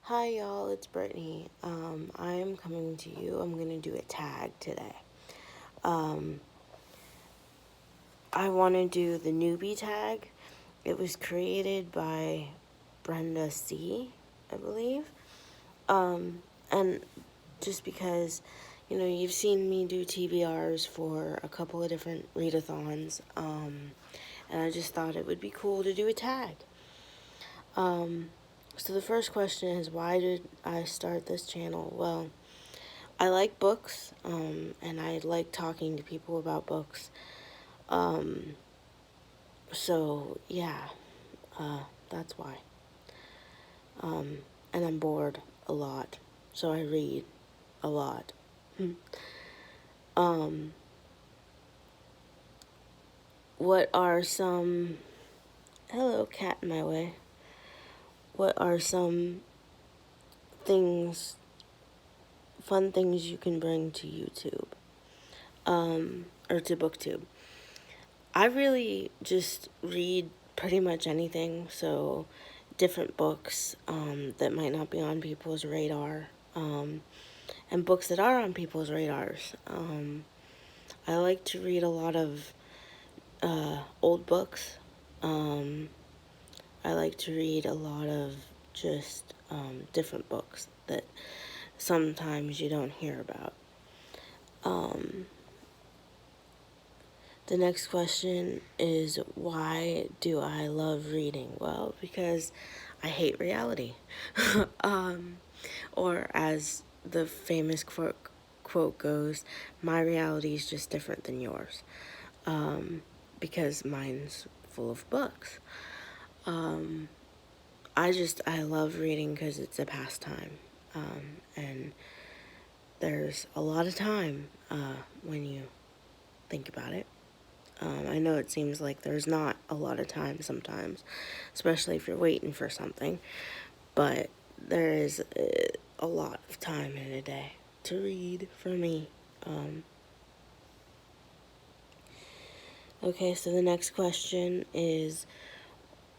Hi y'all, it's Brittany. I'm coming to you. I'm gonna do a tag today. Um, I want to do the newbie tag. It was created by Brenda C, I believe. And just because, you've seen me do TBRs for a couple of different readathons, and I just thought it would be cool to do a tag. So the first question is, why did I start this channel? Well, I like books, and I like talking to people about books. So yeah, that's why. And I'm bored a lot, so I read a lot. um, what are some... Hello, cat in my way. What are some things, fun things you can bring to YouTube? Or to BookTube? I really just read pretty much anything, so different books that might not be on people's radar, and books that are on people's radars. I like to read a lot of old books. I like to read a lot of just different books that sometimes you don't hear about. The next question is, why do I love reading? Well, because I hate reality. Or as the famous quote goes, my reality is just different than yours. Because mine's full of books. I love reading because it's a pastime. And there's a lot of time when you think about it. I know it seems like there's not a lot of time sometimes, especially if you're waiting for something, but there is a lot of time in a day to read for me. Okay, so the next question is,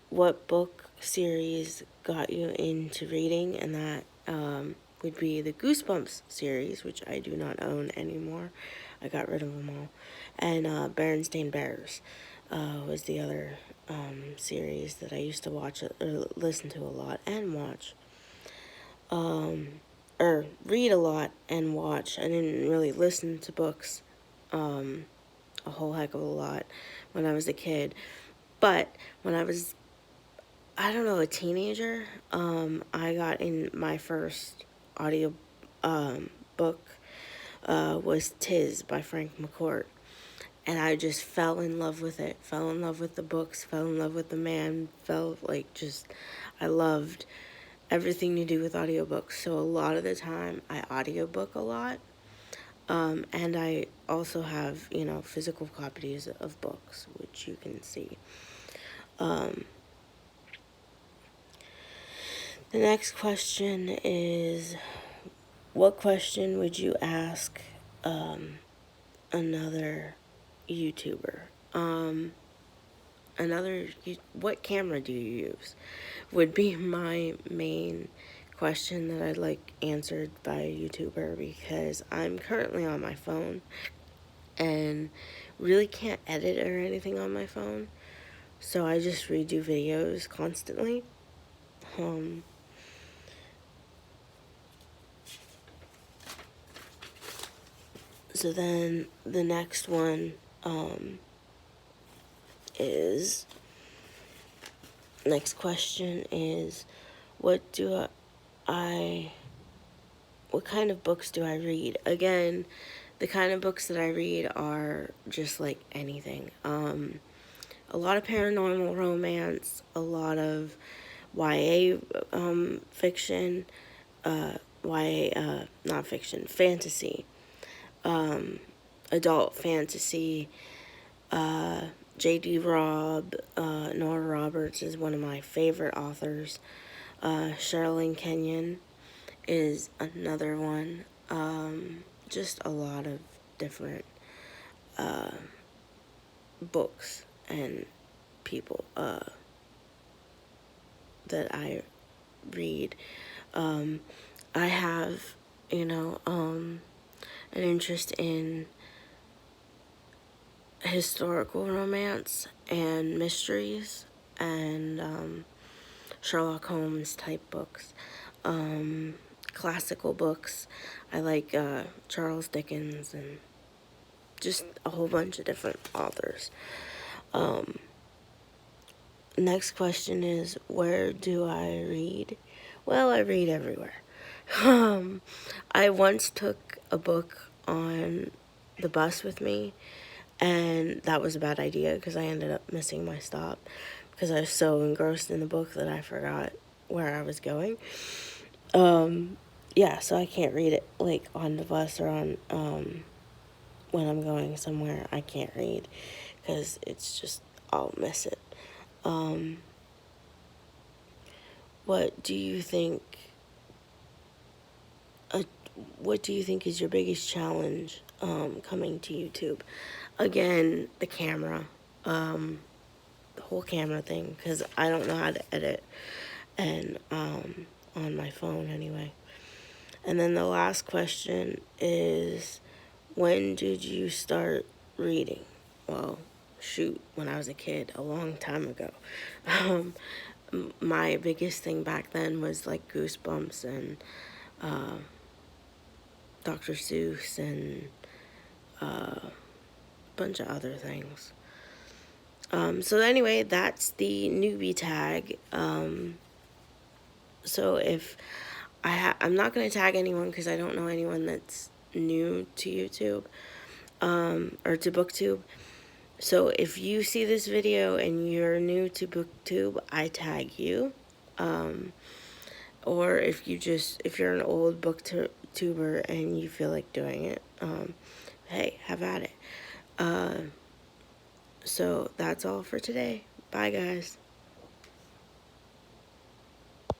what book series got you into reading? And that would be the Goosebumps series, which I do not own anymore. I got rid of them all. And Berenstain Bears was the other series that I used to watch or listen to a lot and watch. Or read a lot and watch. I didn't really listen to books a whole heck of a lot when I was a kid. But when I was, I don't know, a teenager, I got in my first audio book was Tiz by Frank McCourt. And I just fell in love with it, fell in love with the books, fell in love with the man, I loved everything to do with audiobooks. So a lot of the time I audiobook a lot. And I also have, physical copies of books, which you can see. The next question is, what question would you ask another YouTuber? What camera do you use? Would be my main question that I'd like answered by a YouTuber, because I'm currently on my phone and really can't edit or anything on my phone. So I just redo videos constantly. So then the next one is, next question is, what kind of books do I read? Again, the kind of books that I read are just like anything. A lot of paranormal romance, a lot of YA fiction, not fiction, fantasy, adult fantasy. J.D. Robb, Nora Roberts is one of my favorite authors. Sherilyn Kenyon is another one. Just a lot of different books and people that I read. I have, an interest in historical romance and mysteries and Sherlock Holmes type books. Classical books. I like Charles Dickens and just a whole bunch of different authors. Next question is, where do I read? Well, I read everywhere. I once took a book on the bus with me, and that was a bad idea because I ended up missing my stop because I was so engrossed in the book that I forgot where I was going. Yeah, so I can't read it like on the bus or on when I'm going somewhere. I can't read because it's just, I'll miss it. What do you think? What do you think is your biggest challenge coming to YouTube? Again, the camera, the whole camera thing, because I don't know how to edit, and on my phone anyway. And then the last question is, when did you start reading? Well, shoot, when I was a kid, a long time ago. My biggest thing back then was like Goosebumps and Dr. Seuss and a bunch of other things. So anyway, that's the newbie tag. So if I'm not going to tag anyone because I don't know anyone that's new to YouTube or to BookTube. So if you see this video and you're new to BookTube, I tag you. Or if you're an old booktuber and you feel like doing it, hey, have at it. So that's all for today. Bye, guys.